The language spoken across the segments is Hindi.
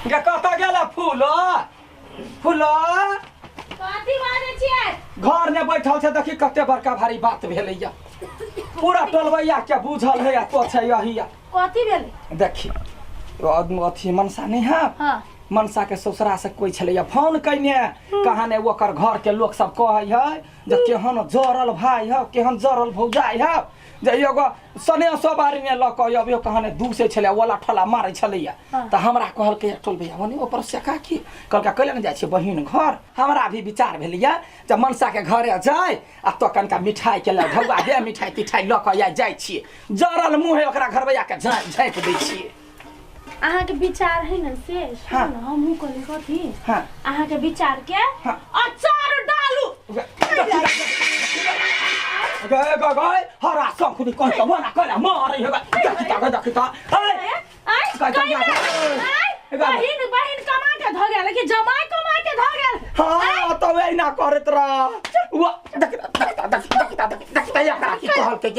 कतऽ गेला फूलो फूलो कथी बाजै छियै? घर में बैठल छे देखी कते बड़का भारी बात भेलैया पूरा टोलबैया के बुझल है तो छे यही कथी भेलै? देखी अथी मनसा नहीं है हां मनसा के ससुरा से कोई छलैया फोन कइने कहाने ओकर घर के लोग सब कहै है जे केहन जरल भाई है केहन जरल भौजाई है जे एगो सने सवारी में लक अबियो कहाने दू से छले वाला ठला मारै छलैया त हमरा कहल के टोल भैया ओने ऊपर से का की कहल का कइले न जाय छे बहिन घर हमरा भी विचार भेलैया जे मनसा के घरे जाय आ तो कनका मिठाई के ल ढौआ दे मिठाई तिठाई लक आ जाय छी जरल मुंह ओकरा घरबैया के झाँप दै छी। अहाँ के विचार है न से हाँ। सुन हमहु कहली कथी हां अहाँ के विचार के हाँ। अचार डालू गए गए हरा सब खुद कोन त वना कला मारै हेगा देखि त बहिन बहिन कमा के ध गेल कि जमाई कमा के ध गेल। हां त वे ना करत र वा देखि या का की कहल के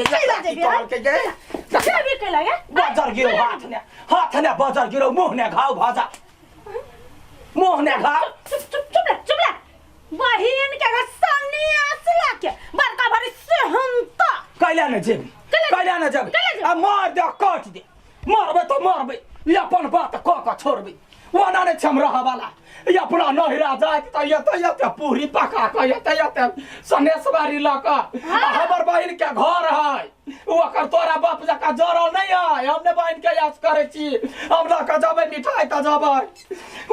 भी के लगे बाजार गिरो हाथ ने बाजार गिरो मुंह ने घाव भाजा मुंह ने घाव चुप ले बहिन के सन्नी असला के बड़का भरी सेहंता कैला न जेबी आ मार दे काट दे मारबे तो मारबे ये अपन बात क छोड़बे वना ने छम रहा वाला ये अपना नहिरा जाए त ये पूरी पका क ये सनेसवारी लक हमर बहिन के घर है ओकर तोरा बाप जका जरल नहीं है हमने बहिन के याद करे छी हम ल क जबे मिठाई त जबे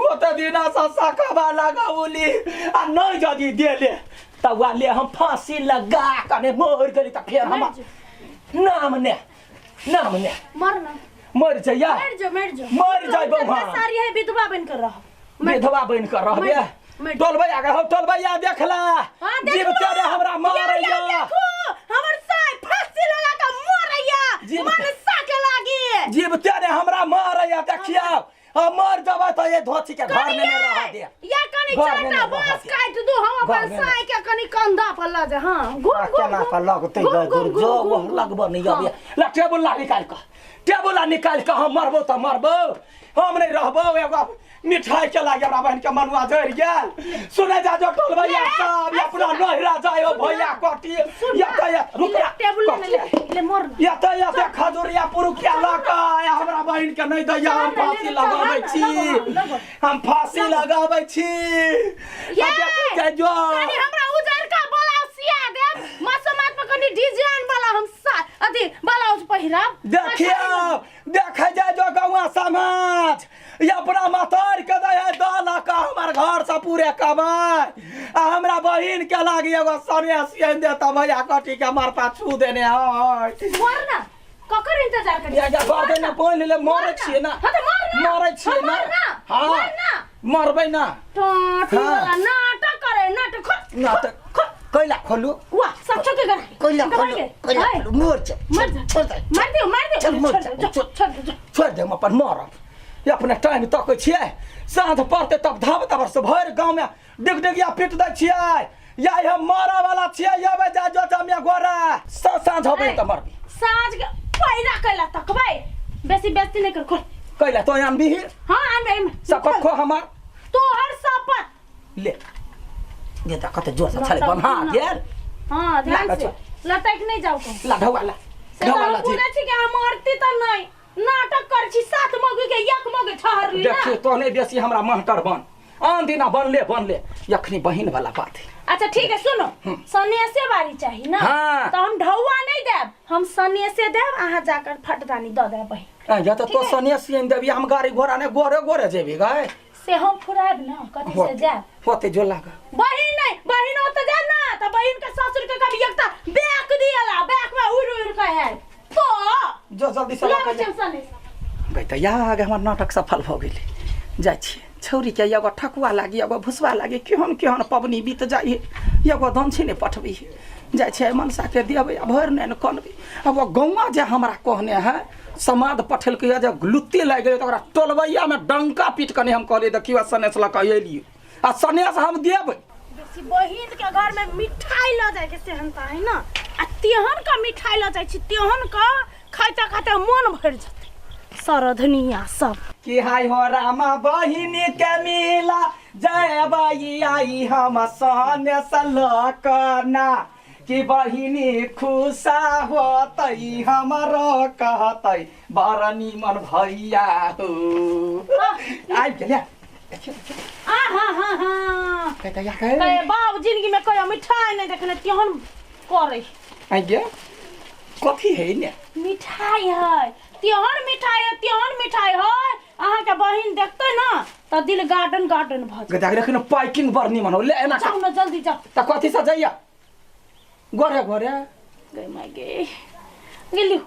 ओते दिना ससा खाबा लगाउली आ नहीं जदी देले त वाले हम फांसी लगा कने मोर गली त फेर हम नाम ने मरना मर जाइया मर जाय बउहा सारी है विधवा बन कर रहा विधवा बन कर रहबे टोलबैया के टोलबैया देखला जीव तेरे हमरा मारैया हमर साय फांसी लगा के मारैया मन साके लागी जीव तेरे हमरा मारैया देखिया हम मर जबे त ये धोती के घर में रह दे या कनी चाटा बांस काट दो हम अपन साय के कनी कंधा पर ल जा। हां गुम केना का लगते गुर जो लगबो नहीं अबे ला टेबुल निकाल के हम मरबो त मरबो हम नहीं रहबो एगो मिठाई के लागे हमरा बहन के मनुआ जर गेल सुने जा जो टोलबैया सब अपना नहिरा जायो भैया कटी या रुक टेबुल ले मरना या खजूरिया पुरुखिया लका हमरा बहन के नहीं दैया हम फांसी लगाबै छी हम फांसी लगाबै छी ये के जो कनी हमरा उजर का ब्लाउज सिया दे मसमात में कनी डिजाइन वाला हम अथी ब्लाउज पहिरब देखे जा जो गौवा समाज ये अपना मतार के दे दाला का हमर घर से पूरे कमाय आ हमरा बहिन के लागी एगो सने सियन दे त भैया कटी के मार पाछू देने है मरना ककर इंतजार कर या बादे न बोल ले मरे छी ना हां त मरना मरे छी ना हां मरबै ना टोटी वाला नाटक करे नाटक कैला खोलू वाह सब छोके कर कैला खोलू मोर छोड़ दे छोड़ दे हम अपन मरब ये अपने टाइम तक छिए साँझ पड़ते तब धाब से भर गांव में डिगडिगिया पीट दै छिए या हम मारा वाला छिए यबे जा जो जमिया गोरा साँझ होबे त मरबी साँझ के पैरा कैला तकबै बेसी बेइज्जती नहीं कर खोल कैला तो आन भी हां आन सपत खो हमार तो हर सपत ले ये त कते जोर से छले बन हां गेल हां ध्यान से लटक नहीं जाओ को ला ढवाला जी छी के हम मरती त नहीं नाटक कर छी सात मगु के एक मगु ठहरली ना देखिए तो नहीं बेसी हमरा महटर बन आन दिना बनले यखनी बहिन वाला बात है। अच्छा ठीक है सुनो सन्यासे बारी चाहिए ना हाँ। तो हम ढौआ नहीं देब हम सन्यासे देब आहा जाकर फटदानी द दे बहिन या तो सन्यासी देबी हम गाड़ी घोड़ा ने गोरे जेबी गए से हम फुराब ना कथि से जाब होते जो लागा बहिन होते जा ना त बहिन के ससुर के कभी एकता बैक दियला बैक में उड़ के है तो जो जल्दी से लगा गई त या आगे हमर नाटक सफल भ गेली जाय छी छौरी के एगो ठकुआ लागी एगो भुसवा लागी केहन पबनी बीत जाई एगो दंछिने पठबी जाय छै मनसा के देबै आ भर ने कनबी अब गौवा जे हमरा कहने है समाद पठेल के जे लुत्ती लाग गेलै त ओकरा टोलबैया में डंका पीट कने हम कहले देखियो सनेस लक एलियो आ सनेस हम देबै बेसी बहिन के घर में मिठाई ल जाय के सेहनता है ना आ तेहन का मिठाई ल जाय छी तेहन का खाते मन भर जते सरधनिया सब कि हाय हो रामा बहिनी के मिला जय बाई आई हम सहने सलकना कि बहिनी खुशा होतई हमरो कहतई बड़ निमन भैया हो आइ गेलिया कहे बाबू जिंदगी में कोई मिठाई नहीं देखने केहन करे आइ गे कथी है ने मिठाई है तेहन मिठाई है अहाँ के बहिन देखते ना तो दिल गार्डन भ गदा रखन पैकिंग बड़ निमन हो ले एना जाओ ना जल्दी जाओ त कथी से जाइया गोरे गए मागे गेलियो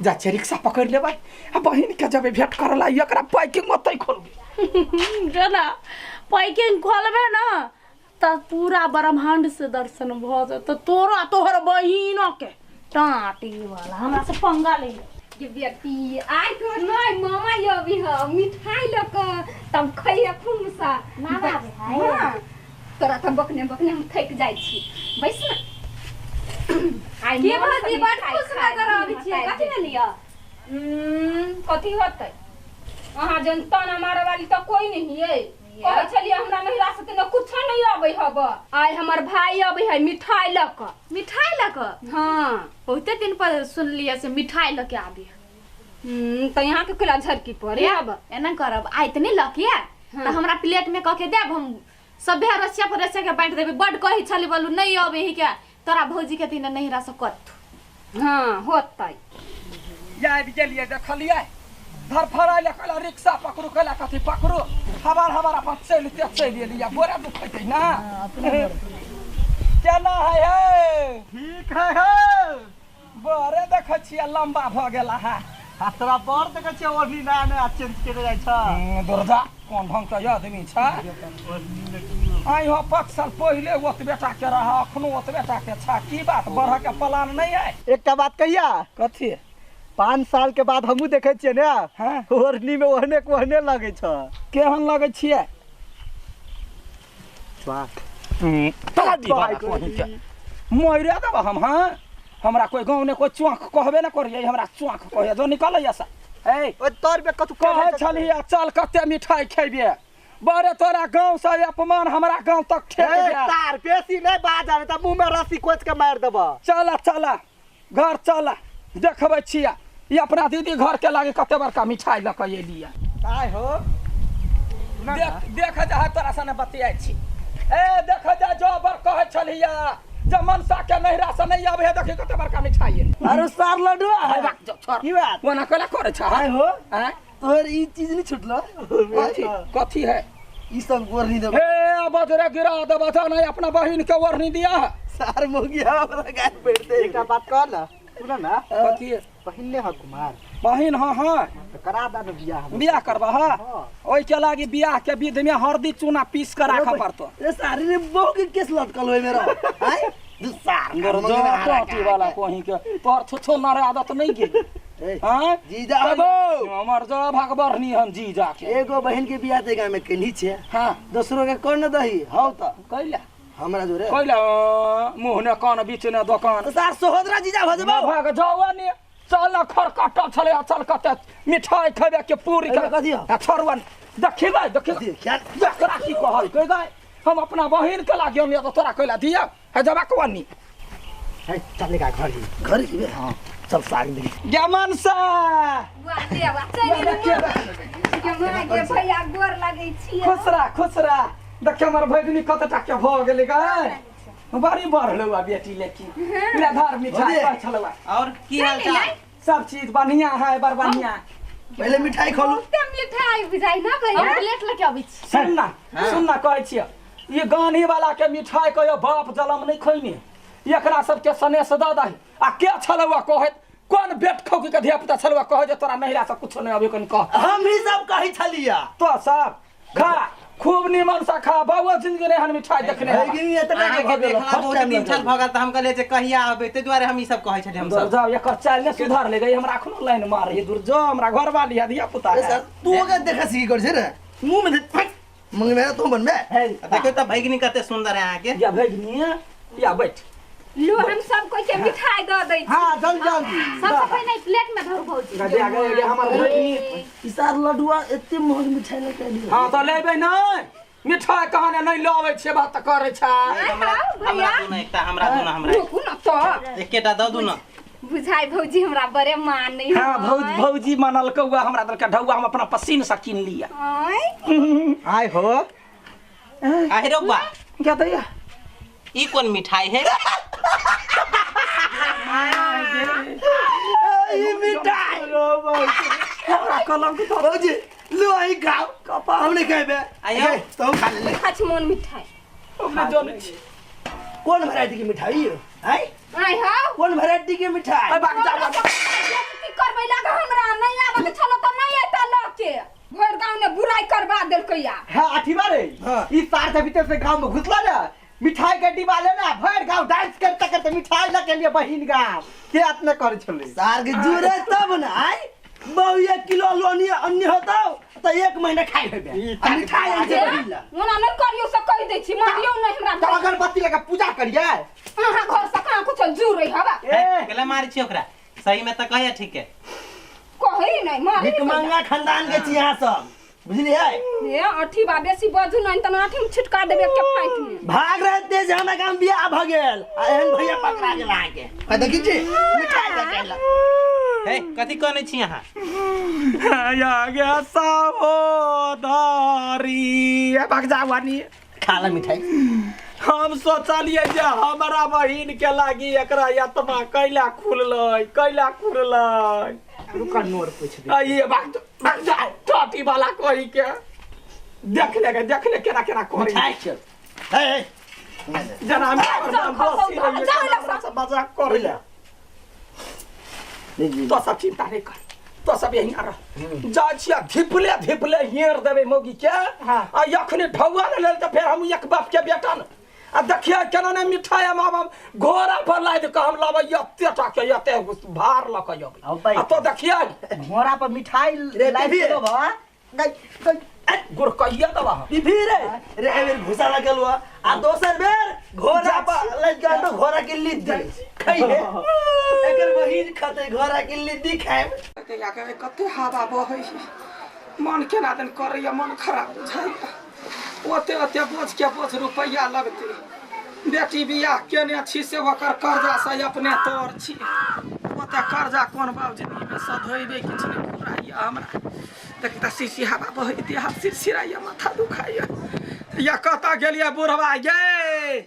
जा छे रिक्शा पकड़ ले भाई आ बहिन के जब भेट करला एकरा पैकिंग मत खोलबे जना पैकिंग खोलबे ना त पूरा ब्रह्मांड से दर्शन भ जात तोरा तोहर बहिन के टाटी वाला हमरा से पंगा ले ये बेटी आई तो नहीं मामा ये भी है मिठाई लक तब खइया खूब सा मामा है हां तोरा त बकने हम थक जाई छी बैस ना आई के भौजी बड़ खुश नजर आबै छी कथि ले लिया कथि होतै अहाँ जनता ना मारे वाली त कोई नहीं है कहै छलिए हमरा महिला से त कुछ नहीं आबै हब आई हमर भाई आबै है मिठाई लक हां बहुते दिन पर सुन लिया से मिठाई लके आबे त यहाँ के कला झरकी पड़े अब एना करब आइ त नहीं लके त हमरा प्लेट में कह के देब हम सब रसिया पर रसिया के बांट देबे बड कहि छली बोलू नहीं आबे ही के तोरा भौजी के दिन नहीं रस कत हां होतै या भी गेलिए देखलिए धर फराइले कहला रिक्शा पकड़ू कहला कथी पकड़ू हमार अपन चल लिया बोरा दुखैते ना केना है ठीक है बोरे देखै छियै लंबा भ गेला है आ तोरा बड़ देखै छियै ओढ़नी ना ने चेंज करे जाइ छ दुर्गा कोन ढंग के आदमी छ आई हो 5 साल पहले ओत बेटा के रहा अखनो ओत बेटा के छ की बात बढ़ के प्लान नहीं है एकटा बात कहिया कथी 5 साल के बाद हमहू देखै छियै ने हां ओढ़नी में ओहने लगै छ केहन लगै छियै स्वाद मोइरे देब हम हाँ हमरा कोई गाँव ने कोई चौंक कहबे ना करिए हमरा चौंक कहिए जो निकल ऐसा ए ओ तोर पे कतु कहै छलिए चल कते मिठाई खेबे बड़े तोरा गाँव से अपमान हमरा गाँव तक ठेक गया तार बेसी नहीं बाजा त मुंह में रस्सी कोच के मार देब चला घर चला देखबै छिया ये अपना दीदी घर के लागे कते बड़का मिठाई ल के एलिया काय हो देख जा तोरा सने बतियाइ छी ए देख जा जो बर कहै छलिया जब मनसा के नहिरा से नहीं आबे है देखि कते बड़का मिठाई है अरे सार लड्डू की बात वना कला करे छ काय हो हैं तोर ई चीज नहीं छुटलो कथी है ई सब ओढ़नी देब हे अब तोरा गिरा देब त नहीं अपना बहिन के ओढ़नी दिया सार मोगिया हमरा गाय बैठते एकटा बात कह ना सुन ना कथी है पहिने ह कुमार बहिन हां करा दा न बियाह करबा हां ओइ के लागी बियाह के विध में हरदी चूना पीस के राखा पड़तो ए सारी रे बहु के केस लटकल होय मेरा हैं दुसार टोटी वाला कोही के तोर छुछो नारे आदत नहीं गेल हां जीजा हमर जो भगवरनी हम जीजा के एगो बहन के बियाह देगा में केली छे हां दूसरो के कोन दही हौ त कैला हमरा जोरे कैला मुंह ने कान बीच ने दुकान सार सोहदरा जीजा भ जबो भाग जवानी चल न खरकटा छले चल कते मिठाई खेबे के पूरी के कथी हो छोरवन देखिबे क्या देखरा की कहल कह गए हम अपना बहिन के लागी हम तोरा कैला दिया है जबा कवनी है चलेगा घर ही हां चल साग दे गमन सा वाह देवा चली के मागे भैया गोर लागै छी खुसरा देख हमर भगिनी कत टके भ गेलै गए बड़ी बढ़लवा बेटी लेकी ले धार मिठाई छलवा और की हाल चाल सब चीज बढ़िया है बड़ बढ़िया पहले मिठाई खोलू ते मिठाई बुझाई ना भैया प्लेट लेके आबै छी सुन ना कहै छियै ये गानी वाला के मिठाई कहियो बाप जलम नहीं खैनी एकरा सबके सने से द दही आ के छलवा कहत कोन बेट खौकी के धिया पुता छलवा कह जे तोरा नहिरा से कुछ नहीं अबे कन कह हम ही सब कहि छलिया तो सब खा खूब निमन सा खा बाबू जिंदगी रे हन मिठाई देखने लेकिन एतना आगे देखला बहुत दिन चल भगल त हम कहले जे कहिया आबे ते द्वारे हम ई सब कहै छथि हम सब जाओ एकर चाल ने सुधार ले गई हमरा अखनो लाइन मार ये दूर जो हमरा घर वाली धिया पुता सर तू के देखा सी कर छे रे मुंह में मंग मेरा तो बन में देखो त भैगनी कते सुंदर है आके या भगनी या बैठ लो हम सब कोई के मिठाई दे दै छी हां जल्दी सबसे पहले प्लेट में धर भौजी गाड़ी आगे हमर भैनी ई सार लडुआ एते महग मिठाई लेके आइली हां तो लेबे नहीं मिठाई कहने नहीं लावे छे बात करे छा हमरा दुना एकटा हमरा दुना हमरा रुकू न तो एकेटा दऽ दू न बुझाई भौजी हमरा बड़े मानै हां भौजी मानल कौआ हमरा दल के ढौआ हम अपना पसीन से किन लिया आय हो आय रे बा क्या दैया ई कौन मिठाई है ई मिठाई हमरा कलम के भौजी लो आई खाओ कपा हमने खाइबे आयो तुम खा ले खाछ मन मिठाई हमने जाने छी कौन वैरायटी की मिठाई है आय हां कौन वैरायटी की मिठाई बाग जा की करबै लागे हमरा नहीं आबे त चलो त नहीं एता लके भर गांव ने बुराई करबा देलकैया हां आठी बारे ई सार से भीतर से गांव में घुसला ना मिठाई के डिब्बा लेना भर गांव डांस करते करते मिठाई लेके लिए बहिन गांव के आत्मा करे छले सार के जुरे तब ना आई बहु 1 किलो लोनी अन्य होता तो 1 महीना खाई हेबे मिठाई आनते बहिला ओना नहीं करियो से कह दै छी मारियो नहीं हमरा तो अगरबत्ती लेके पूजा करिए अहाँ घर से कहां कुछ जुरै हवा केला मारी छी ओकरा सही में त कहया ठीक है कहै नहीं मारी भिक मंगा खानदान के छी यहां सब बुझलिए ए अठी बा बेसी बजू नहीं त अठी में छिटका देबे के फाइट में भाग रहे थे जे हमरा गांव बियाह भ गेल आ एहन भैया पकड़ा गेल आके आ देखी छी मिठाई देखेला हे कथि कहने छी अहाँ या गया सावधारी भाग जावानी खाला मिठाई हम सोचलिए जे हमारा बहिन के लागी एकरा यत्मा कैला खुललै रुका नोर पूछ दे आइए भाग जा टाटी वाला कोई के देख ले केना कोई मिठाई चल हे जना में मजाक कर ले तो सब चिंता नहीं कर तो सब यहीं आ रहा जा छिया धिपले हेर देबे मौगी के आ यखने ढौआ ले लेल त फिर हम एक बाप के बेटा न आ देखिए केना ने मिठाई मामा घोड़ा पर लाद के हम लाबै यते टा के यते भार ल के यबै आ तो देखिए घोड़ा पर मिठाई लाद दो बा गई गुर कहिया दबा बीबी रे एबेर घुसा लगल आ दोसर बेर घोड़ा पर लाद के तो घोड़ा के लीद दे खाइए एकर बहिन खाते घोड़ा के लीद खाए के आके कते हवा बहै मन केना दिन करैया मन खराब बुझाइया ओते बोझ रुपैया लगते बेटी बियाह केने छी से ओकर कर्जा से अपने तोर छी ओते कर्जा कोन बाबू जिंदगी में सधोइबे किछ नहीं पुराइया हमरा देख त सीसी हवा बहै देह सिरसिराइया माथा दुखाइया या कता गेलिया बुढ़वा गे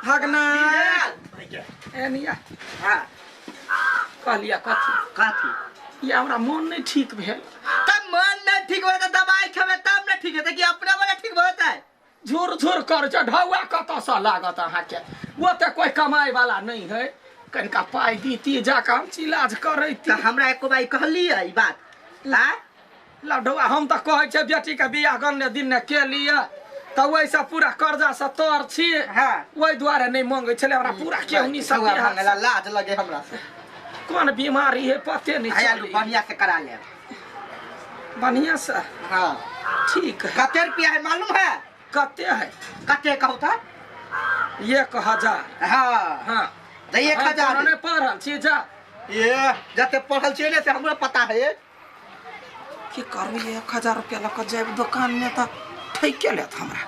भगना एनिया हां कहलिया कथी ये हमरा मन नहीं ठीक भेल तब मन नहीं ठीक होता तो दवाई खावे तब नहीं ठीक है कि अपने वाला ठीक होता है झूर कर ढौआ कत से लागत अहाँ के वो तो कोई कमाई वाला नहीं है कनिका पाई दीती जाके हम इलाज करैती हमरा एको बाई कहली ई बात हां लढौआ हम तो कहै छै बेटी के बियाह गन्ने दिन ने के लिए तो वैसे पूरा कर्जा से तोर छी हां ओइ द्वारे नहीं मांगे छले हमरा पूरा केहनी सब मांगला लाज लगे हमरा से कौन बीमारी है पते नहीं आया बढ़िया से करा ले बढ़िया से हां ठीक है कते रुपया है मालूम है कते है कते कहू था 1000 हां हां तो 1000 ने पढ़ल छी जा ये जते पढ़ल छी ने से हमरा पता है की करबी 1000 रुपया लक जाब दुकान में त ठैके लेत हमरा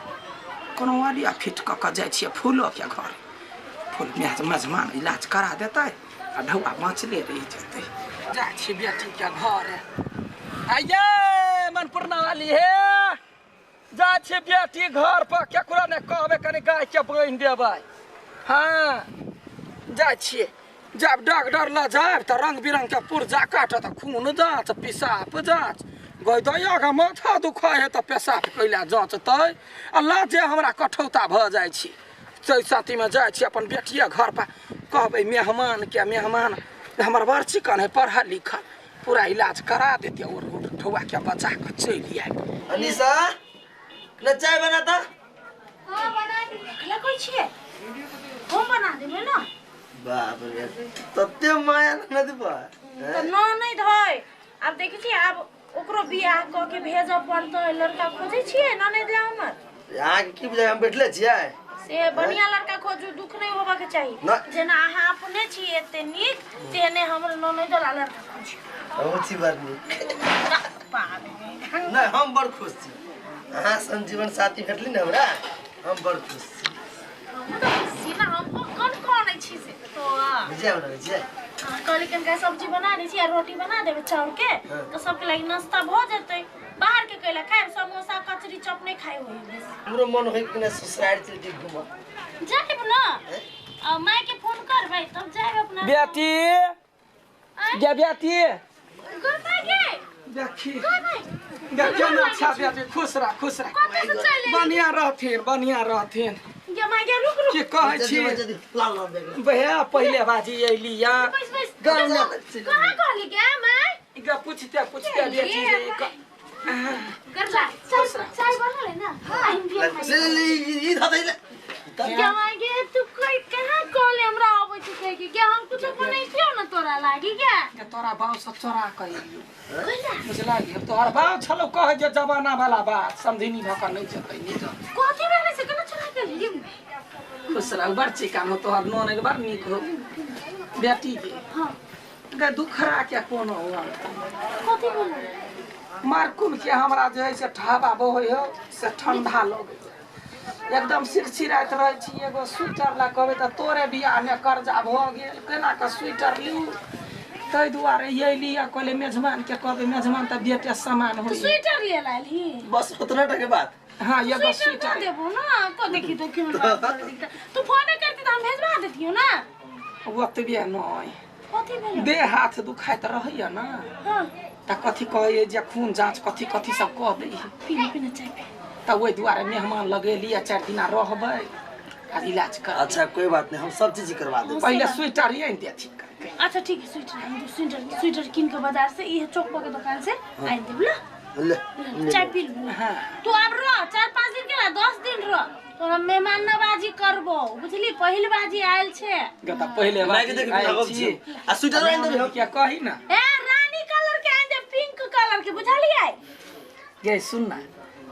कोनो वालिया फिट क जाय छी फूलो के घर फूल मेजमान इलाज करा देतै आ ढौआ बाँचले रह जेतै जा छी बेटी के घर आइये मनपुरना वाली हे जा छी बेटी घर पर केकरो ने कहबे कनी गाय के बांध देबै हां जा छी जब डॉक्टर ल जाब त रंग बिरंग के पुर्जा काटत खून जांच पेशाब जांच गैदया के माथा दुखाय है त पेशाब कैला जांचतै अल्लाह जे हमरा कठौता भ जाय छी चै साथी में जाय छी अपन बेटिया घर पर कहबै मेहमान हमर बड़ चिकन है पढ़ा लिखा पूरा इलाज करा देते और ठौआ के बचा के चली आए अनिसा ले चाय बना त हां बना दे खला कोई छे हम बना देबे ना बाप रे तते माया न देबा तो न नहीं धय अब देखै छी अब ओकरो बियाह क के भेजब पड़तै लड़का खोजै छियै न नहीं दे हमर यहाँ की बुझाय हम बैठले छियै से बढ़िया लड़का खोजू, दुख नहीं होबा के चाहिए। जेना अहाँ अपने छी एते नीक तेने हमर ननद वाला लड़का खोजू। बहुत सी बात नहीं नहीं हम बड़ खुश छी। अहाँ सन जीवन साथी भेटली ना हमरा, हम बड़ खुश छी। सीना हमको कौन छी से तो बुझे बना बुझे कल के सब्जी बना दी छी, रोटी बना देबे चाउर के, तो सबके लागि नाश्ता भ जेतै। बाहर के कैला खाए समोसा कचरी चप नहीं खाए होई। हमरो मन होई कि ना ससुराल चल के घुमा जाइब ना, माय के फोन करबै तब जाइब अपना बेटी गे बेटी करता के देखी देखिए ना अच्छा बेटी खुश रह बढ़िया रहथिन गे माय गे रुक के कहै छी भैया पहले बाजी अइली या गाँव में कहां कहली गे माय गे पूछते बेटी करला चाय बना ले ना। ले ई धदै ले क्या माय गे तू कोई कहां कॉल हमरा आबै छी कह के क्या हम कुछ बनै छियो ना तोरा लागी क्या तोरा बाप सब चोरा कइलियो बुझला गे तोहर बाप छलो कह जे जमाना वाला बात समझिनी भक नहीं जतै नहीं जा कथि भेलै से केना चोरा के लियो। खुश रह बड़ चिकान हो तोहर नोन एक बार निक हो बेटी के। हां गे दुखरा के कोनो हुआ कथि बोल मारकुम के हमरा जे है से ठाबा बहै हो से ठंडा लगे एकदम सिरसिराइत रहे छी। एगो स्वेटर ला कहबे त तोरे बियाह में कर्जा भ गेल केना के स्वेटर लिउ तै दुआरे अइली आ कहले मेजबान के कहबे मेजबान त बेटे सामान होई स्वेटर ले लाली बस उतना टके बात। हां एगो स्वेटर देबो ना को देखी तो क्यों बात कर दी तू फोन करती त हम भेजवा देतियो ना। ओतबे नहीं कथि भेल देह हाथ दुखाइत रहैया ना हां त कथि कहै जे खून जांच कथि सब कह दै पीना चाय त ओइ दुआरे मेहमान लगेली आ 4 दिन रहबै आ इलाज कर। अच्छा कोई बात नहीं हम सब चीज करवा देंगे। पहले स्वेटर ही दे ठीक करके। अच्छा ठीक है स्वेटर किन के बाजार से ये चौक के दुकान से आइन देब ला ले चाय पी लू। हां तू अब रह 4-5 दिन के ला 10 दिन रह तोरा मेहमान नवाजी करबो बुझली पहिल बाजी आयल छे गता पहले मैं के देख लगब छी आ स्वेटर आइन देबे हम क्या कही ना ए रानी कलर के आइन दे पिंक कलर के बुझलियै ये सुन ना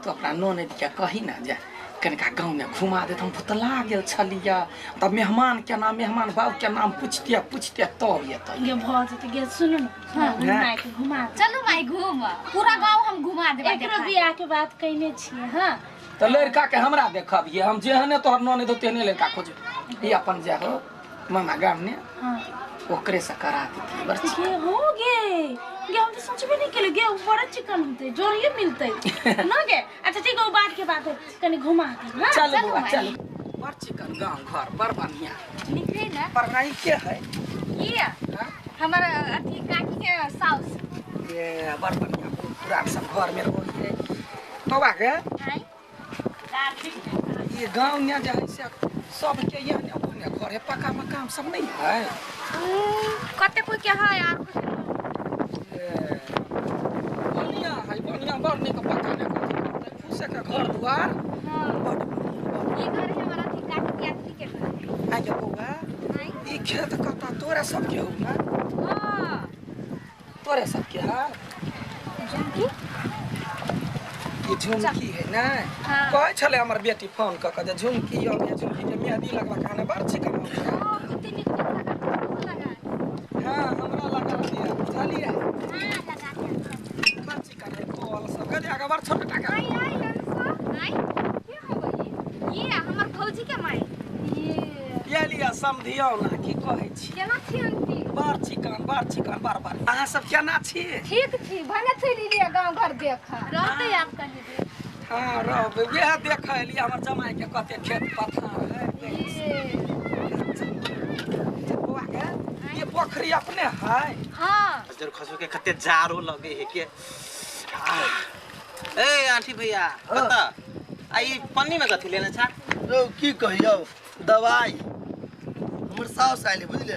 तो अपना नोने क्या कही ना जा कनका गांव में घुमा दे हम पुतला गेल छलिया तब मेहमान के नाम मेहमान बाबू के नाम पूछते तब येत ये भ जते गे सुन न माय के घुमा चलू माई घूम पूरा गांव हम घुमा देबा। एकरो बियाह के बात कइने छियै हां तो लड़का के हमरा देखबिए हम जेहने तोहर नोने दो तेने लड़का खोज ई अपन जे हो मामा गाम ने हां ओकरे से करा देती बस के हो गे हम तो सोचबे नहीं केले गे बड़ा चिकन होते जोरिए मिलते ना गे। अच्छा ठीक है वो बात के बात है कनी घुमा दे हां चल बुआ चल बड़ चिकन गांव घर बड़ बढ़िया निकले ना पर नहीं के है ये हमर अथी काकी के साउस ये बड़ बढ़िया पूरा सब घर में रहो तो बाके हाय ये गांव में जे है से सब के यहाँ ने अपने घर है पक्का मकान सब नहीं है कते कोई के है यार बढ़िया बड़ निक पक्का ने फूसे के घर द्वार हां बड़ ये घर है हमारा अथी काकी के अथी के घर आ जा बउआ हाय ई खेत कता तोरा सब के हो ना हां तोरे सब के है झुमकी ये झुमकी है ना हाँ। कहे छले हमर बेटी फोन क के झुमकी यो ये झुमकी के मेहंदी लगवा खाने बड़ चिकन हो कितनी निक लगा हां हमरा लगा दिया चलिए हां लगा दिया बड़ चिकन है कोल सब के आगे बड़ छोटा का आई क्या हो गई ये हमर भौजी के माई ये लिया समझियो ना की कहै छी केना छी अंती बड़ चिकन बार अहाँ सब केना छी ठीक थी भने चली लिया गांव घर देख रहते आप कहीं दे हां रहबे वह देख लिया हमर जमाई के कते खेत पथार है बुआ के ये पोखरी अपने है हां जर खसो के कते जारो लगे है के ए आंटी भैया कता आई पन्नी में कथि लेना छा रो की कहियो दवाई हमर साउस आइले बुझले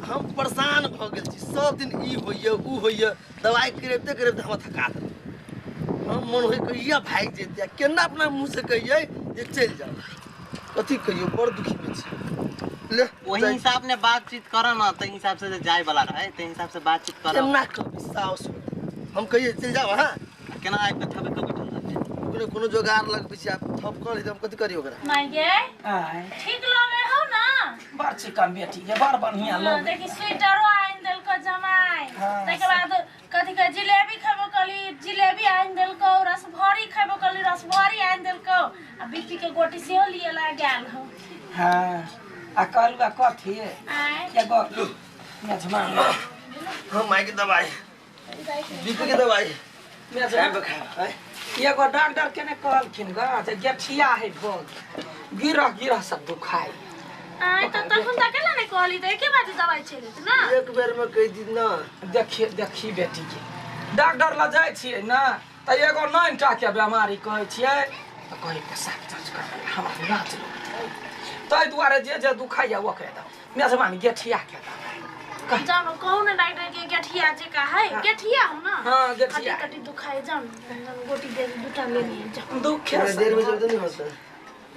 हम परेशान भ गेल छी सब दिन ई होइए ऊ होइए दवाई करते हम थका देब हम मन होई कहिया भाग जेते केना अपना मुंह से कहिए जे चल जाओ कथि कहियो बड़ दुखी में छी ले वही हिसाब ने बातचीत करा ना त हिसाब से जाय वाला रहे त हिसाब से बातचीत करा केना कभी साउस हम कहिए चल जाओ हां केना आइ पे थबे तो बैठल अपने कोनो जोगार लग पीछे आप थप कर हम कथि करी ओकरा मांगे आय ठीक लगे हो ना बड़ चिकन बेटी के बड़ बढ़िया लोग देखी स्वेटरो आइन देल को जमाई तके बाद कथि के जिलेबी खाबो कली जिलेबी आइन देल को रसभरी खाबो कली रसभरी आइन देल को आ बीपी के गोटी सेहो लिए ला गेल हो हां आ कहलुआ कथि आय एगो मेजमान हम माई के दवाई बीपी के दवाई मेजमान बखा एगो डॉक्टर केने कहलखिन ग जे गेठिया है भोग गिरह सब दुखाई आय त तखन त केला ने कहली त एके बार दवाई छेले ना एक बेर में कह दी ना देखी बेटी के डॉक्टर ल जाय छियै ना त एगो 9 टा के बीमारी कहै छियै त कहै पेशाब जांच कर हमरा लाज लगतै तै दुआरे जे दुखाइया ओकरे द मेजबान गेठिया के द जानो कौन डॉक्टर के गेठिया जे का है गेठिया हो ना हां गेठिया कटी दुखाए जानो गोटी दे दुटा ले लिए जा दुखे देर में जल्दी नहीं होता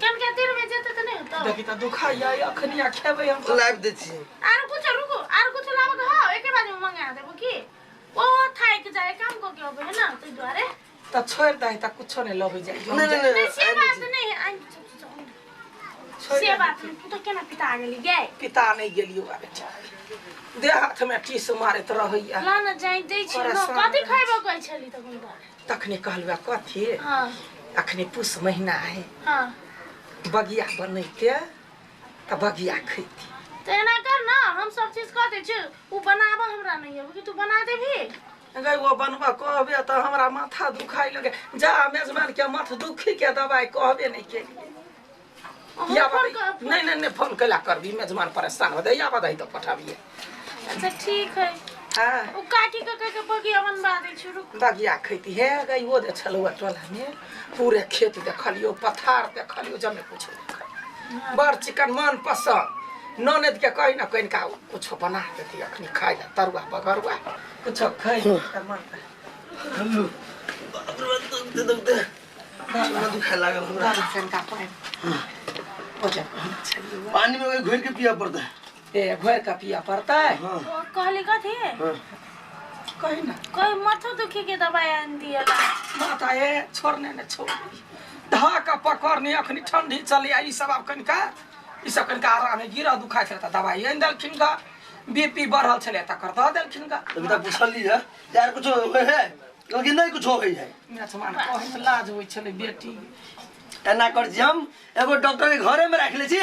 केन के देर में जेते त नहीं होता देखि त दुखाइया अखनिया खेबै हम लाइव दे छी आर कुछ रुको आर कुछ लाव के हो एके बार में मंगा देबो की ओ थाई के जाए काम को के होबे है ना तै द्वारे त छोड़ दही त कुछो नहीं लबै जाय नहीं से बात नहीं आई से बात तू तो केना पिता गेली गे पिता नहीं गेलियो आ बेटा देह हाथ में टीस मारत रहैया ला न जाई दै छी न कथि खाइबो कहै छली त गुंडा तखने कहलुआ कथि हां अखने पुष महीना है हां बगिया बनैते त बगिया खैती त एना कर ना हम सब चीज कह दे छी उ बनाबा हमरा नहीं है कि तू बना देबी अगर वो बनवा कहबे त हमरा माथा दुखाई लगे जा मेजबान के माथा दुखी के दवाई कहबे नहीं के या नहीं फोन कला करबी मेजबान परेशान हो दे या बधाई तो पठाबिए अच्छा ठीक है हां उ काकी के बगिया बनवा दे छी रुक बगिया खैती है गई वो दे छलुआ टोला में पूरे खेत देखलियो पथार देखलियो जमे कुछ बड़ चिकन मन पसंद ननद के कहीं ना कहीं का कुछ बना देती अखनी खाई ला तरुआ बगरुआ कुछ खाई त मन हेलो दे दुखा लागल हमरा का पाए हो जा पानी में घोर के पिया पड़ता है ए घोर का पिया पड़ता है हां कहली कथि कहीं ना कोई माथा दुखी के दवाई आन दियला माता ए छोड़ने न छोड़ धाका पकड़ने अखनी ठंडी चली आई सब अब कनका ई सब कनका आराम में गिरा दुखा छे त दवाई एन देलखिन का बीपी बढ़ल छले त कर द देलखिन का अभी तक पूछली है यार कुछ होय है क्योंकि नहीं कुछ हो गई है मेजबान कहि लाज होई छले बेटी एना कर जी हम एगो डॉक्टर के घरे में रख ले छी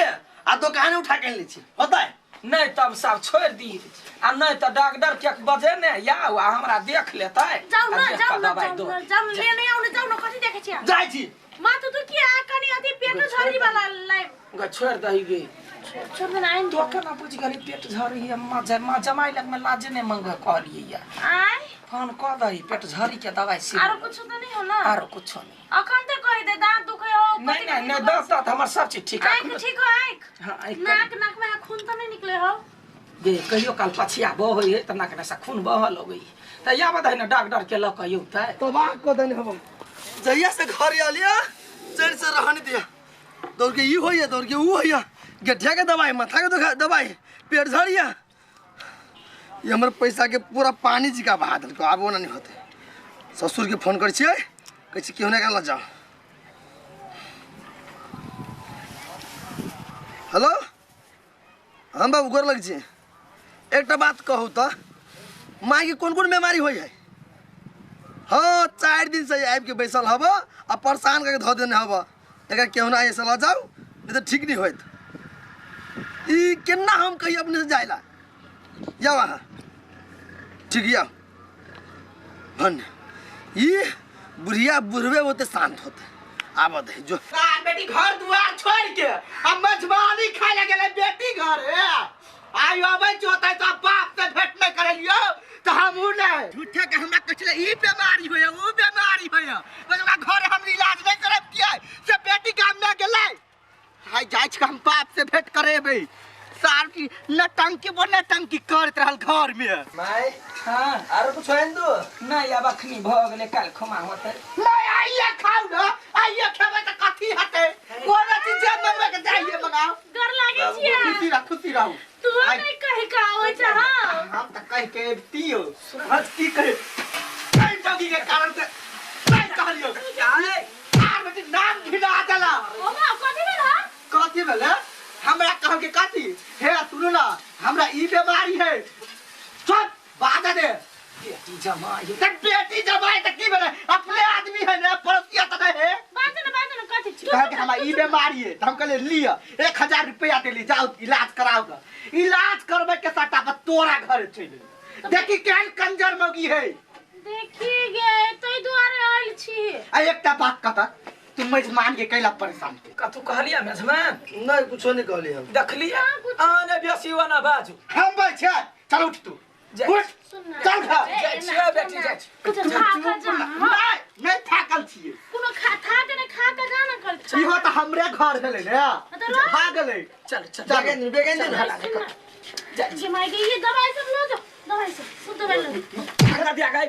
आ दुकान उठा के ले छी होता है नहीं तब सब छोड़ दी आ नहीं तो डॉक्टर के बजे ने या हमरा देख लेता है जाऊ ना जाऊ लेने आउ जाऊ न कथि देखे छी जाय छी माथा दुखी आ कनी अथि पेट झरी वाला लाई ग छोड़ दही गे छोड़ देना आइन तो केना बुझ गली पेट झरी है मा जमाई लग में लाज ने मंग कहलिए या आय फोन कर दही पेट झरी के दवाई सी आरो कुछ तो नहीं हो ना आरो कुछ नहीं अखन ते कहि दे दांत दुखे हो नहीं दस हमर सब चीज ठीक है आँख ठीक हो आँख हां नाक में खून तो नहीं निकले हो गे कहियो काल पछिया बह है त नाक से खून बह लगई त या बधाई न डॉक्टर के लक यौ त तो बात को देने हम जइया से घर आलिया चैन से रहने दिया दौड़ के ई होइया दौड़ के ऊ होइया गड्ढा के दवाई माथा के दवाई पेट झड़िया ये हमर पैसा के पूरा पानी जी का बहा दल को आबो नहीं होते ससुर के फोन कर छिए कहै छी केहने का जाओ हेलो हम बाबू गोर लग छी एकटा बात कहू त माँ के कौन कौन बीमारी होई है हाँ 4 दिन से आबि के बैसल हब आ परेशान करके धो देने हब एक केहना ऐसे ल जाओ नहीं तो ठीक नहीं होत ई केना हम कही अपने से जाइला या वहाँ ठीक या भन ई बुढ़िया बुढ़वे होते शांत होते आबद है जो बेटी घर दुआर छोड़ के अब मछवानी खाए लगे बेटी घर है आयो अबै जोतै तो बाप से भेंट नहीं करे लियो तो हम नहीं झूठे के हमरा कहले ई बीमारी होय ऊ बीमारी होय ओकरा घर हम इलाज नहीं करब किया से बेटी काम में गेलै हाय जाय छ हम बाप से भेंट करेबै सार की नटंकी बने टंकी करत रहल घर में माय हां आरो कुछ होइन दो नहीं अब अखनी भ गेले काल खमा होते नहीं आइए खाऊ ना आइए खेबै त कथी हते कोनो चीज मंगवे के जाइए मंगाओ डर लागे छिया खुशी रहू तू नहीं कहि का होय छ हां हम त कह के तियो आज की कहे कई टंकी के कारण से नहीं कहलियो क्या है दे तक बेटी जमाई तक की बने अपने आदमी है ना पड़ोसिया तक है बाजन कथी छी कहा कि हम ई बीमारी है हम कहले लिया 1000 रुपया दे ली जाओ इलाज कराओ इलाज करबे के सटा पर तोरा घर चले देखी केहन कंजर मौगी है देखी गे तई दुआरे आइल छी आ एकटा बात कत तुम मेजमान के कैला परेशान के कथु कहलिया मेजमान नहीं कुछो नहीं कहली हम देखलिया आने बेसी वाला बाजू हम बोल छ चल उठ तू उठ चल खा बेटी जा कुछ खा खा जा नहीं थाकल छिए कोनो खा के खा के जाना कर इहो त हमरे घर भेले ने भाग गेलै चल चल जागे नहीं बेगे नहीं जी माई के ये दवाई सब लो जाओ दवाई सब शुद्ध दवाई लो भागा दिया गए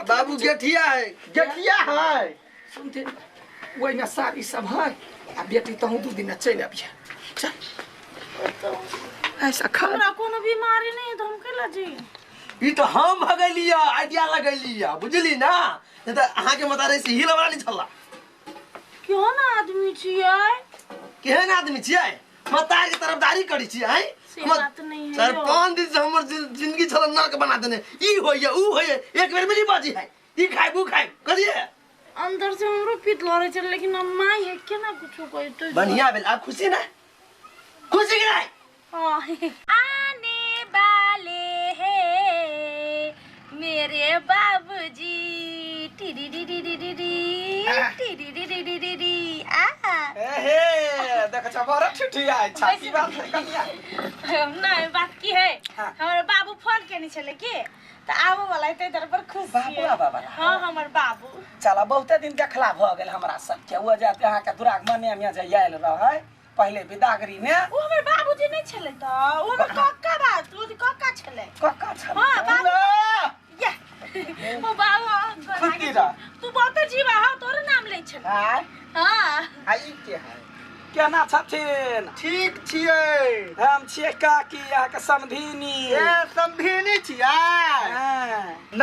बाबू गेठिया है गेठिया है सुनते वही में सारी सब है आ बेटी तो 2 दिन में चल अबिया चल ऐसा खा हमरा कोनो बीमारी नहीं तो हम केला जी ई तो हम भगलिया आइडिया लगलिया बुझली ना नहीं तो अहाँ के मतारे से हिलवा नहीं छला क्यों ना आदमी छियै केहन आदमी छियै मतार के तरफदारी करी छियै से बात नहीं है सर 5 दिन से हमर जिंदगी छल नरक बना देने ई होइए ऊ होइए एक बेर में नहीं बाजी है ई खाइ बू खाइ करिए अंदर से हमरो पीत लरे चल लेकिन अम्मा है केना कुछो कोई तो बढ़िया भेल आप खुशी ना खुशी के नहीं आने वाले हैं मेरे बाबूजी टिडी डी डी डी डी टिडी डी डी डी डी डी हे देख चबरा ठिठिया छाती बात कनिया नहीं बात की है हमारे बाबू फोन केने छले के त आबो वाला ते दर पर खुश बाबू आबा वाला हां हमर बाबू चला बहुते दिन देखला भ गेल हमरा सब के वो जाते अहाँ के दुराग मने में जाइल रह पहले विदागरी में वो हमर बाबूजी नहीं छले त वो हमर कक्का बात वो कक्का छले कक्का छल हां बाबू या ओ बाबू खुदी रा तू बहुत जीवा हो तोर नाम ले छले हां हां आई के है केना छथिन ठीक छियै हम छियै काकी अहाँ के समधिनी ए समधिनी छियै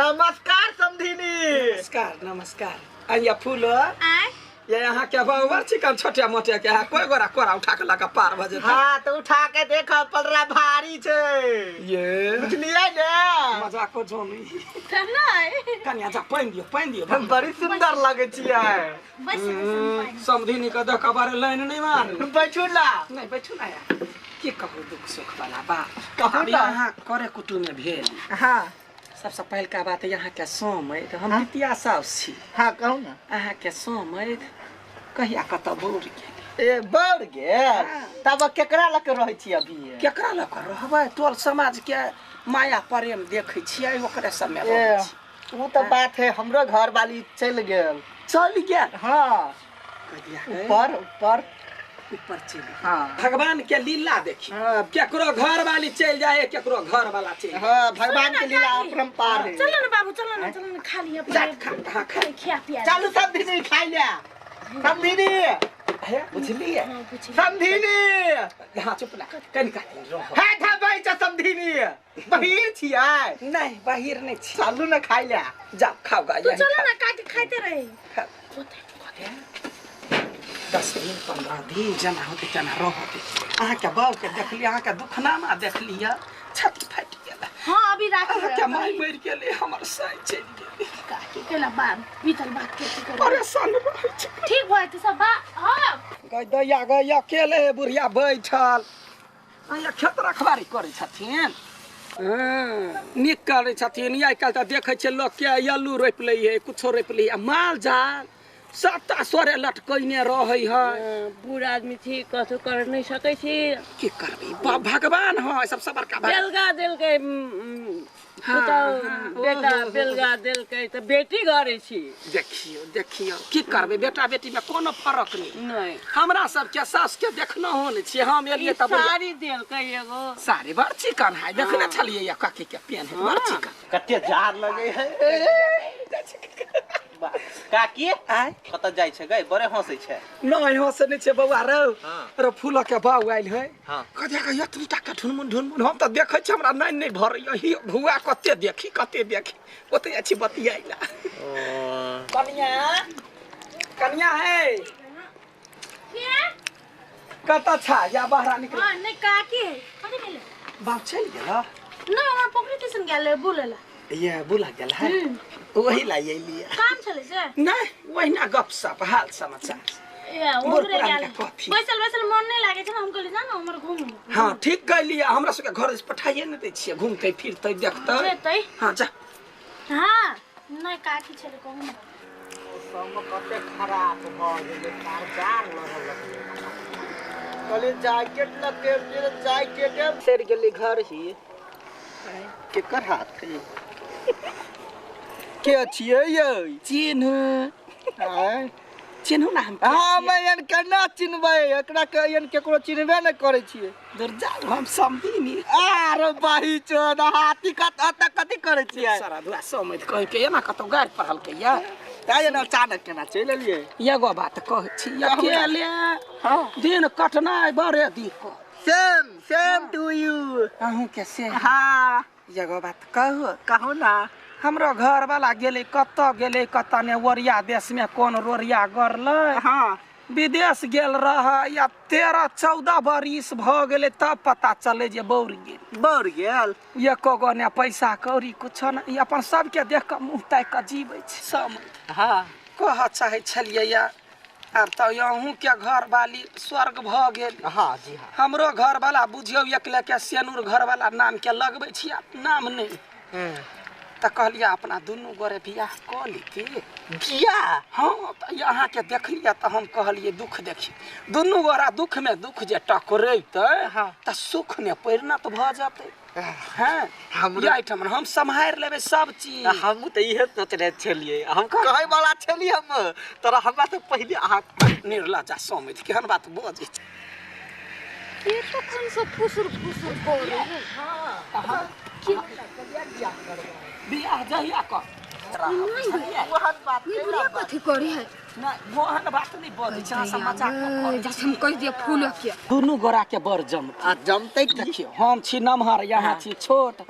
नमस्कार समधिनी नमस्कार नमस्कार आइया फूल आय ये यहाँ के बाबू चिकन छोटे मोटे के है कोई गोरा कोरा उठा के लगा पार भजे हां तो उठा के देखो पलरा भारी छै ये बुझलियै ने मजाक को जोनी नहीं कन्या जा पाइन दियो हम बड़ी सुंदर लगे छियै बस समधिनी के देख बारे लाइन नहीं मार बैठू ना नहीं बैठू ना यार की कहू दुख सुख वाला बात कहू अब ना। यहाँ करे कुटुम में भेल हां सबसे पहल का बात यहाँ के सोम है तो हम बिटिया साउस छी हां कहू ना अहाँ के सोम है कहिया कत बोर के ए बढ़ गेल तब केकरा लग रहै छी अभी केकरा लग रहबै टोल समाज के माया प्रेम देखै छियै ओकरे सब में ए रहै छी वो तो बात है हमरो घर वाली चल गेल चल गेल हां ऊपर ऊपर ऊपर ऊपर चल हां भगवान के लीला देखी हाँ। केकरो घर वाली चल जाए केकरो घर वाला चल जाए हां भगवान के लीला अपरंपार है चलो ना बाबू चलो ना खा लिया खा खा खिया पिया चल सब दीदी खाई ले समधिनी है बुझलिए समधिनी हाँ चुप ना कनिका रहो है धबै छ समधिनी बहिर छियै नहीं बाहर नहीं छी चालू ना खाई ले जा खाओ गा तू चलो ना काट के खाते रहे 10 दिन 15 दिन जना होते जना रहते अहाँ के बाऊ के देख लिया अहाँ के दुखनामा देख लिया छाती फट गेल हां अभी रात अहाँ के माई मर गेले हमर साई चल गेले काकी केला बात बीतल बात के परेशान रहै छी ठीक भए त सब हां गई दैया अकेले बुढ़िया बैठल अहाँ खेत रखवारी करै छथिन नीक करै छथिन आइ काल्हि तऽ देखै छियै लोक के आलू रोपि लै है कुछो रोपि लै माल जाल सबटा सोरे लटकैने रहै है बूढ़ आदमी थी कथो कर नहीं सकै छी की करबै भगवान है सबसे बड़का बेलगा देल के बेटा बेलगा देल के तो बेटी घरे छी देखियो की करबै बेटा बेटी में कोनो फर्क नहीं नहीं हमरा सब के सास के देखना हो ने छी हम एलिए तब साड़ी देल के एगो साड़ी बड़ चिकन है देखने छलिए या काकी के पेन है बड़ चिकन कते जार लगे है काकी आय कत जाय छै गई बड़े हंसै छै नहीं हंसे नहीं छे बउआ रो हाँ। रो फूल के बाऊ आइल है हाँ। कदे के यतनी टा के ढुनमुन हम त देखे छ हमरा नहीं भर यही भुआ कते देखी ओते अच्छी बतियाइला कन्या है के कत छा या बाहर निकल हां नहीं काकी है कथि भेले बाप चल गेल नहीं हमरा पोखरी दिसन गेल बोलेला ये बुला गेल है वही ला ये लिया काम चले से नहीं वही ना गपसप हाल समाचार ए ओकरे गेल बैसल मन नहीं लागे छ हम कहले जान हमर घूम हां ठीक कह लिया हमरा सब के घर से पठाइए न दै छियै घूमते फिरते देखते जेतै हां जा हां नहीं काठी छले कहू न सब कते खराब भ गेलै कारजार लगल कहले जैकेट लपेट जैकेट सेर गेली घर ही केकर हाथ है के छियै ये चिन्ह आय चिन्ह ना हम हां मैं एन केना चिन्हबै एकरा के एन केकरो चिन्हबे न करै छियै दूर जा हम समझिनी आरे बाही चोद हाथी कत कथि करै छियै सारा दुआ समझ कह के एना कतौ गाड़ पढ़ल के या ताय न अचानक केना चलि एलियै एगो बात कह छी अकेले हां दिन कटनाय बड़े दिक्कत सेम टू यू अहूं के से हां एगो बात कहू ना हमरो घर वाला गेले कत ने ओरिया देश में कोन रोरिया गरले हां विदेश गेल रह या 13-14 बरिस भ गेले तब पता चले जे बौर गेल एको गो ने पैसा कौड़ी कुछ न ई अपन सबके देख के मुंह ताक के जीवे छै सब हां कह चाहे छलिए या आब तो अहूं के घर वाली स्वर्ग भ गेल हां जी हां हमरो घर वाला बुझियो एकले के सेनुर घर वाला नाम के लगबै छी नाम नहीं त कहलिया अपना दुनू गोरे बियाह क लीती बियाह हां त यहाँ के देख लिया त हम कहलिए दुख देखी दुनू गोरा दुख में दुख जे टकरेते त सुख ने परिणत भ जाते हां हम आइटम हम संभार लेबे सब चीज हम त इहे सोचले छलिए हम कहै वाला छलिए हम तोरा हमरा से पहिले अहाँ निर्लजा समझ केहन बात बजै छै ये तो कौन सा फुसुर बोल रहे हैं हां बियाह जहिया कर मोहन बात ये बुढ़िया कथी करे है ना मोहन बात नहीं बजै छै सब मजाक कर जैसे हम कह दिया फूल के दुनू गोरा के बर जमतै देखियो हम छी नमहर यहाँ छी छोट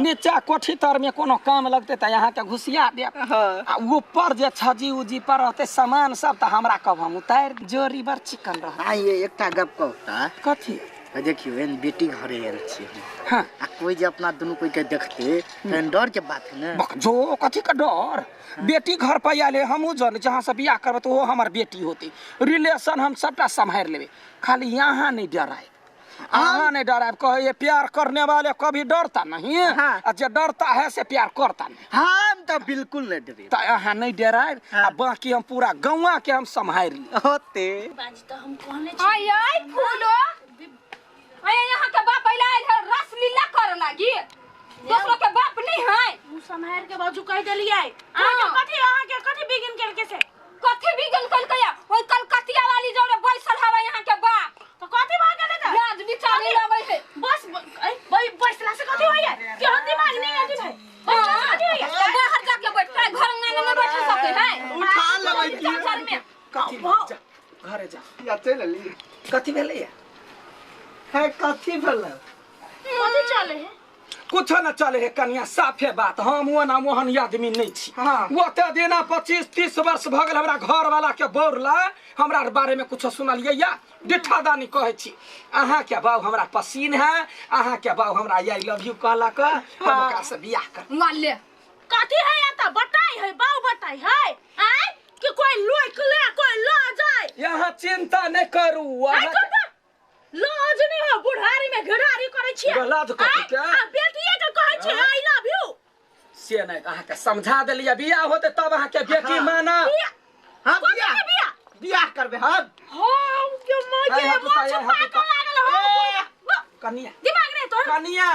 नीचा कोठी तर में कोनो काम लगते त यहाँ के घुसिया दे आ ऊपर जे छजी उजी पर रहते सामान सब त हमरा कब हम उतार जोरी बर चिकन रह ये एकटा गप कहता कथी देखियो एन बेटी घरे आयल छी हां आ कोई जे अपना दुनू कोई के देखते तन डर के बात है ना जो कथी का डर बेटी घर पर आले हमहू जन जहां से बियाह करब तो वो हमर बेटी होती रिलेशन हम सबटा संभाल लेबे खाली यहाँ नहीं डराए यहाँ नहीं डराए कहे ये प्यार करने वाले कभी डरता नहीं है जो डरता है से प्यार करता नहीं हम तो बिल्कुल नहीं डरे तो यहाँ नहीं डराए आ बाकी हम पूरा गौवा के हम संभाल लिए होते बाजी तो हम कहले आई आई फूलो आया यहाँ के बाप आइला है रस लीला कर लागी दूसरों के बाप नहीं है मुंह संभार के बाजू कह देलिए आहा के कथी बिगिन करके से कथी बिगन कल कया ओई कलकतिया वाली जोरे बैसल हवा यहाँ के बाप तो कथी भाग गेले त लाज बिचारी लगे है बस भाई बैसला से कथी होइए के हम दिमाग नहीं आती भाई बैसला से कथी होइए तो बाहर जाके बैठ के घर में बैठ सके है उठा लेबै घर में कथी जा घरे जा या चल ली कथी भेले है कथी भेलै कथी चले है कुछ न चले है कन्या साफे बात हम वो ना मोहन आदमी नहीं छी वो ते देना 25-30 वर्ष भ गेल हमरा घर वाला के बोरला हमरा बारे में कुछ सुनलिए या डिठादानी कहे छी अहाँ के बाऊ हमरा पसीन है अहाँ के बाऊ हमरा आई लव यू कहला का हम ओकरा से बियाह कर माले कथी है या त बताई है बाऊ बताई है आय कि कोई लोक ले कोई ला जाए यहाँ चिंता नहीं करू लाज नहीं हो बुढ़ारी में घरारी करे छी लाज कथी के आ बेटिए के कहे छी आई लव यू से नहीं अहाँ के समझा देलिए बियाह होते तब अहाँ के बेटी माना हां बियाह करबे हम हां के मजे मोछ पाक लागल हो कन्या दिमाग नहीं तो कन्या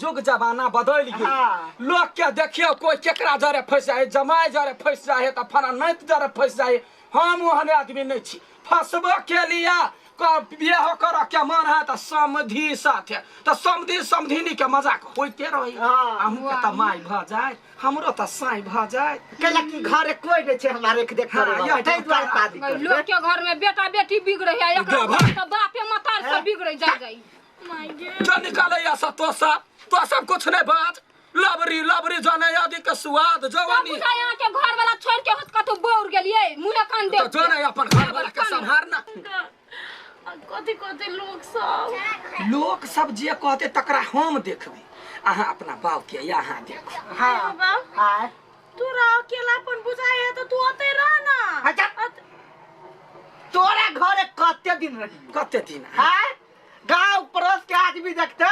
जुग जमाना बदल गेल लोग के देखियो कोई केकरा जरे फंस जाए जमाई जरे फंस जाए त फना नैत जरे फंस जाए हम ओहन आदमी नहीं छी फसबो के लिए बियाह कर के मन है त समधी साथे त समधी समधिनी के मजाक होइते रही हमहू के त माई भ जाए हमरो त साई भ जाए केला की घरे कोई नहीं छे हमारे के देख करे तै द्वार शादी कर लोग के घर में बेटा बेटी बिगड़े है एकरा बापे मतार से बिगड़े जाई माय जो निकाले या तो सब कुछ नहीं बात लबरी जाने आदि के स्वाद जवानी यहाँ के घर वाला छोड़ के हत कतो बोर गेलिए मुंह कान दे तो जो नहीं अपन घर वाला के संभारना कथी कथी लोग सब जे कहते तकरा हम देखबे अहाँ अपना बाप के यहाँ देखो। हाँ बाबू हाँ तोरा अकेलापन बुझाए है तो तू आते रह ना। अच्छा तोरा घरे कते दिन रही कते दिन हाँ गांव पड़ोस के आदमी देखते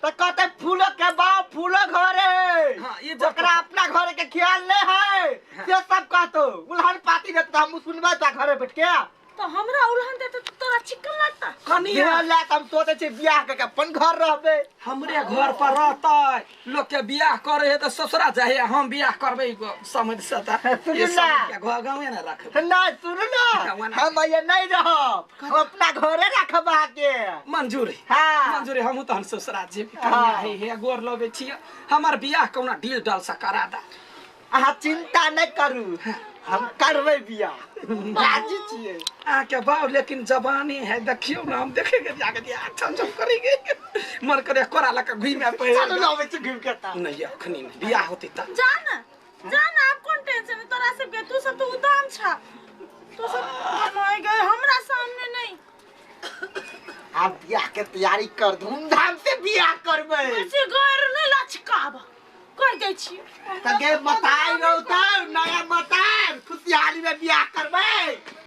तो कहते फूलो के बाप फूलो घरे हाँ, ये ओकरा अपना घरे के ख्याल नहीं है ये सब कहतो उल्हन पाती देता हम सुनबे ता घरे बैठ के तो हमरा उल्हन देते तो तोरा चिकन लगता। कनिया ला हम सोचे छे बियाह के अपन घर रहबे हमरे घर पर रहतै लोग के बियाह करे है तो ससुरा जाए हम बियाह करबे समझ से ता ये समझ के घर गांव में ना रख ना सुन ना हम ये नहीं रहब हम अपना घरे रखबा के मंजूर है हाँ मंजूर है हम तो ससुरा जे कनिया है गोर लगे छिए हमर बियाह कोना डील डाल से करा दा। अहाँ चिंता नहीं करू हम करबे बियाह राजी छिए के बाबू लेकिन जवानी है देखियो ना हम देखेंगे जाके दिया छम छम करेंगे मन करे कोरा लगा घुमे पे चलो ना बच्चे घूम के ता नहीं अखनी नहीं बियाह होती त जान आप कौन टेंशन है तोरा सब के तू सब तो उदाम छा तू सब कमाई गए हमरा सामने नहीं। आप बियाह के तैयारी कर धूमधाम से बियाह करबे ऐसे गैर नहीं लचकाब कर दे छी तगे बताई रहो त नया बताए खुशहाली में बियाह करबे।